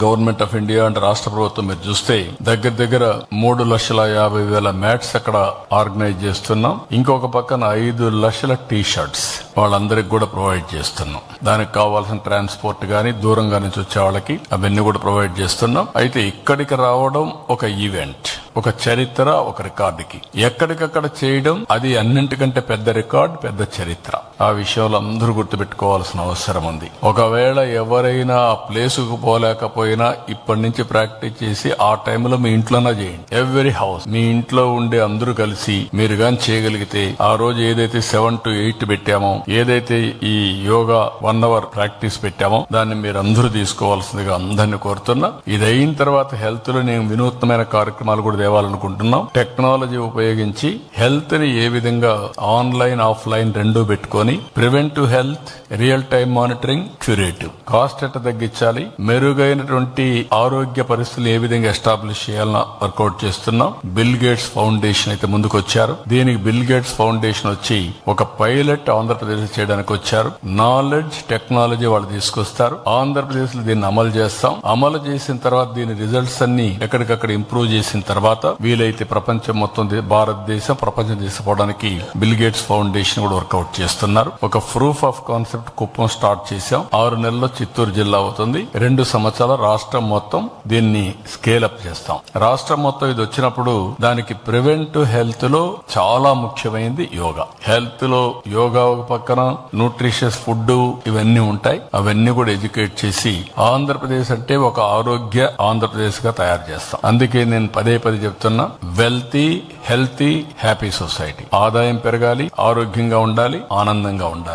Government of India అంటే రాష్ట్ర ప్రభుత్వం మీరు చూస్తే దగ్గర 3,50,000 మ్యాట్స్ అక్కడ ఆర్గనైజ్ చేస్తున్నాం. ఇంకొక పక్కన 5 లక్షల టీ షర్ట్స్ వాళ్ళందరికి కూడా ప్రొవైడ్ చేస్తున్నాం. దానికి కావాల్సిన ట్రాన్స్పోర్ట్ గానీ దూరంగా నుంచి వచ్చే వాళ్ళకి అవన్నీ కూడా ప్రొవైడ్ చేస్తున్నాం. అయితే ఇక్కడికి రావడం ఒక ఈవెంట్, ఒక చరిత్ర, ఒక రికార్డుకి. ఎక్కడికక్కడ చేయడం అది అన్నింటికంటే పెద్ద రికార్డ్, పెద్ద చరిత్ర. ఆ విషయంలో అందరూ గుర్తుపెట్టుకోవాల్సిన అవసరం ఉంది. ఒకవేళ ఎవరైనా ఆ ప్లేస్ కు పోలేకపోయినా ఇప్పటి నుంచి ప్రాక్టీస్ చేసి ఆ టైంలో మీ ఇంట్లోనే చేయండి. ఎవ్రీ హౌస్ మీ ఇంట్లో ఉండే అందరూ కలిసి మీరు గాని చేయగలిగితే ఆ రోజు ఏదైతే 7 to 8 పెట్టామో, ఏదైతే ఈ యోగా 1 hour ప్రాక్టీస్ పెట్టామో దాన్ని మీరు అందరూ తీసుకోవాల్సిందిగా అందరినీ కోరుతున్నా. ఇది అయిన తర్వాత హెల్త్ లో నేను వినూత్నమైన కార్యక్రమాలు కూడా తేవాలనుకుంటున్నాం. టెక్నాలజీ ఉపయోగించి హెల్త్ ని ఏ విధంగా ఆన్లైన్ ఆఫ్లైన్ రెండూ పెట్టుకొని preventive health, real time monitoring, curative cost ఎట్ట తగ్గించాలి, మెరుగైనటువంటి ఆరోగ్య పరిస్థితులు ఏ విధంగా ఎస్టాబ్లిష్ చేయాలని వర్కౌట్ చేస్తున్నాం. బిల్ గేట్స్ ఫౌండేషన్ అయితే ముందుకు వచ్చారు. దీనికి బిల్ గేట్స్ ఫౌండేషన్ వచ్చి ఒక పైలట్ ఆంధ్రప్రదేశ్ చేయడానికి వచ్చారు. నాలెడ్జ్, టెక్నాలజీ వాళ్ళు తీసుకొస్తారు. ఆంధ్రప్రదేశ్ లో దీన్ని అమలు చేస్తాం. అమలు చేసిన తర్వాత దీని రిజల్ట్స్ అన్ని ఎక్కడికక్కడ ఇంప్రూవ్ చేసిన తర్వాత వీలైతే ప్రపంచం మొత్తం భారతదేశం ప్రపంచం తీసుకుపోవడానికి బిల్ గేట్స్ ఫౌండేషన్ కూడా వర్కౌట్ చేస్తున్నారు. ఒక proof of concept Kuppam start చేశాం. 6 నెలల్లో చిత్తూరు జిల్లా అవుతుంది. 2 సంవత్సరాల రాష్ట్రం మొత్తం దీన్ని స్కేల్ అప్ చేస్తాం. రాష్ట్రం మొత్తం ఇది వచ్చినప్పుడు దానికి ప్రివెంటివ్ హెల్త్ లో చాలా ముఖ్యమైనది యోగా. హెల్త్ లో యోగా ఒక పక్కన, న్యూట్రిషియస్ ఫుడ్ ఇవన్నీ ఉంటాయి. అవన్నీ కూడా ఎడ్యుకేట్ చేసి ఆంధ్రప్రదేశ్ అంటే ఒక ఆరోగ్య ఆంధ్రప్రదేశ్ గా తయారు చేస్తాం. అందుకే నేను పదే చెప్తున్నా, వెల్తీ, హెల్తీ, హ్యాపీ సొసైటీ. ఆదాయం పెరగాలి, ఆరోగ్యంగా ఉండాలి, ఆనందంగా ఉండాలి.